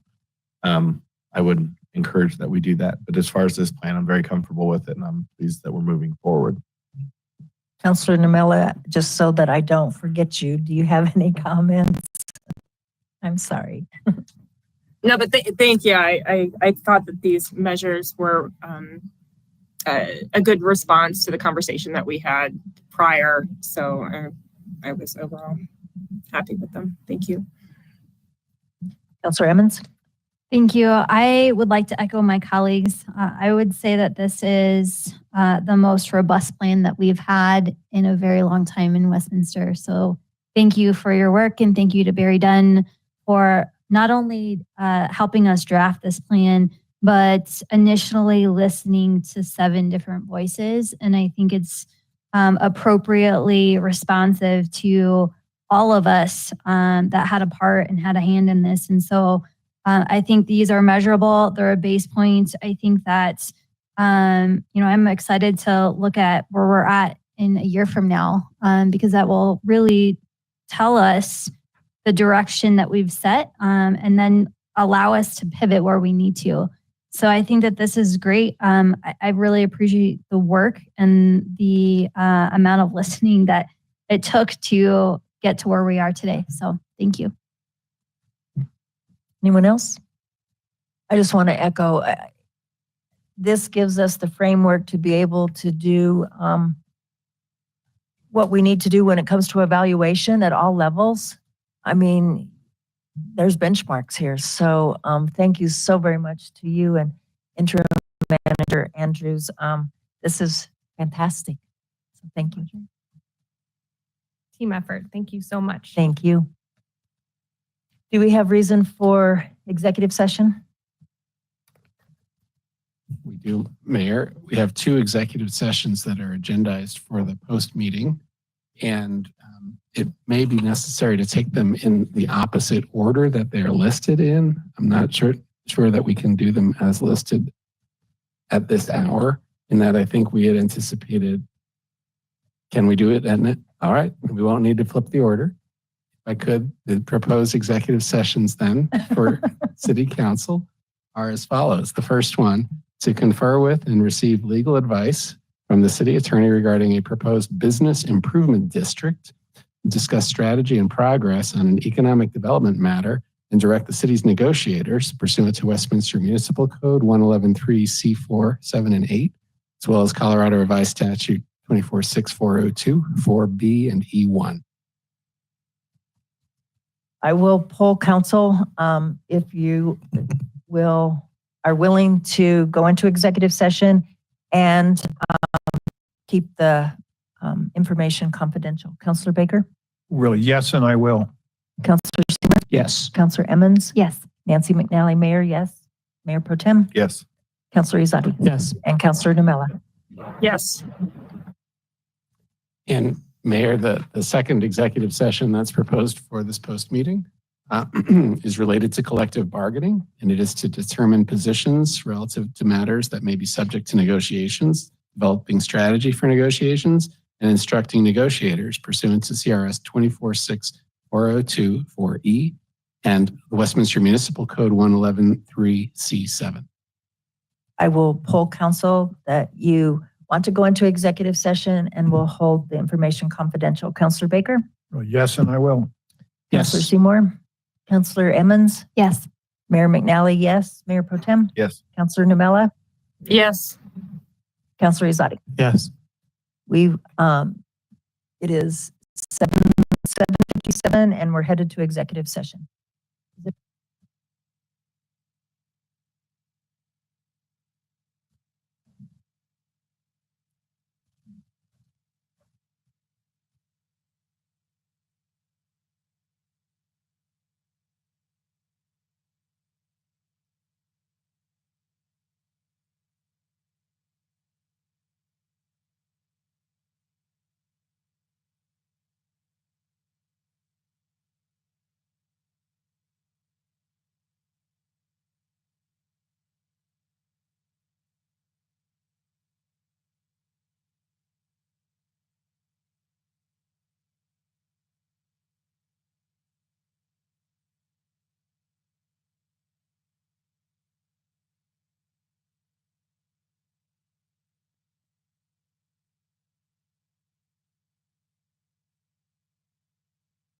I would encourage that we do that. But as far as this plan, I'm very comfortable with it, and I'm pleased that we're moving forward. Councilor Nirmela, just so that I don't forget you, do you have any comments? I'm sorry. No, but thank you. I thought that these measures were a good response to the conversation that we had prior. So I was overall happy with them. Thank you. Councilor Emmons. Thank you. I would like to echo my colleagues. I would say that this is the most robust plan that we've had in a very long time in Westminster. So thank you for your work, and thank you to Barry Dunn for not only helping us draft this plan, but initially listening to 7 different voices. And I think it's appropriately responsive to all of us that had a part and had a hand in this. And so I think these are measurable. They're a base point. I think that I'm excited to look at where we're at in a year from now, because that will really tell us the direction that we've set, and then allow us to pivot where we need to. So I think that this is great. I really appreciate the work and the amount of listening that it took to get to where we are today. So thank you. Anyone else? I just want to echo, this gives us the framework to be able to do what we need to do when it comes to evaluation at all levels. I mean, there's benchmarks here. So thank you so very much to you and Interim Manager Andrews. This is fantastic. So thank you. Team effort. Thank you so much. Thank you. Do we have reason for executive session? We do, Mayor. We have 2 executive sessions that are agendized for the post meeting, and it may be necessary to take them in the opposite order that they're listed in. I'm not sure that we can do them as listed at this hour, in that I think we had anticipated. Can we do it, Edna? All right, we won't need to flip the order. If I could, the proposed executive sessions then for City Council are as follows. The first one, to confer with and receive legal advice from the City Attorney regarding a proposed business improvement district, discuss strategy and progress on an economic development matter, and direct the city's negotiators pursuant to Westminster Municipal Code 111.3 C4, 7, and 8, as well as Colorado Revised Statute 246402, 4B, and E1. I will poll council if you are willing to go into executive session and keep the information confidential. Councilor Baker? Really, yes, and I will. Councilor Steamer? Yes. Councilor Emmons? Yes. Nancy McNally, Mayor, yes. Mayor Pro Tem? Yes. Councilor Izadi? Yes. And Councilor Namela? Yes. And Mayor, the second executive session that's proposed for this post meeting is related to collective bargaining, and it is to determine positions relative to matters that may be subject to negotiations, developing strategy for negotiations, and instructing negotiators pursuant to CRS 246402 4E and the Westminster Municipal Code 111.3 C7. I will poll council that you want to go into executive session and will hold the information confidential. Councilor Baker? Well, yes, and I will. Councilor Seymour? Councilor Emmons? Yes. Mayor McNally, yes. Mayor Pro Tem? Yes. Councilor Namela? Yes. Councilor Izadi? Yes. It is 7:57 and we're headed to executive session.